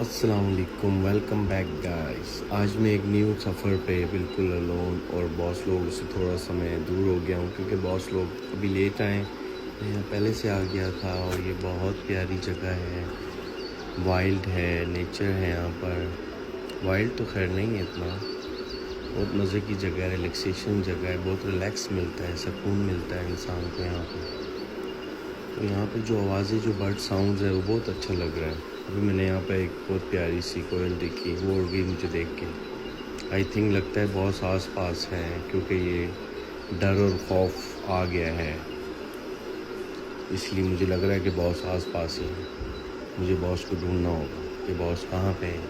अस्सलाम वालेकुम, welcome back guys. आज मैं एक न्यू सफ़र पे बिल्कुल अलोन और बॉस लोग से थोड़ा सा मैं दूर हो गया हूँ क्योंकि बॉस लोग अभी लेट आए। मैं यहाँ पहले से आ गया था और ये बहुत प्यारी जगह है, वाइल्ड है, नेचर है यहाँ पर। वाइल्ड तो खैर नहीं है इतना, बहुत मज़े की जगह है, रिलैक्सेशन जगह है, बहुत रिलैक्स मिलता है, सुकून मिलता है इंसान को यहाँ पर। तो यहाँ पे जो आवाज़ें, जो बर्ड साउंड्स है वो बहुत अच्छा लग रहा है। अभी मैंने यहाँ पे एक बहुत प्यारी सी कोयल देखी, वो उड़ गई मुझे देख के। आई थिंक लगता है बॉस आस पास हैं क्योंकि ये डर और खौफ आ गया है, इसलिए मुझे लग रहा है कि बॉस आस पास ही है। मुझे बॉस को ढूंढना होगा कि बॉस कहाँ पे है।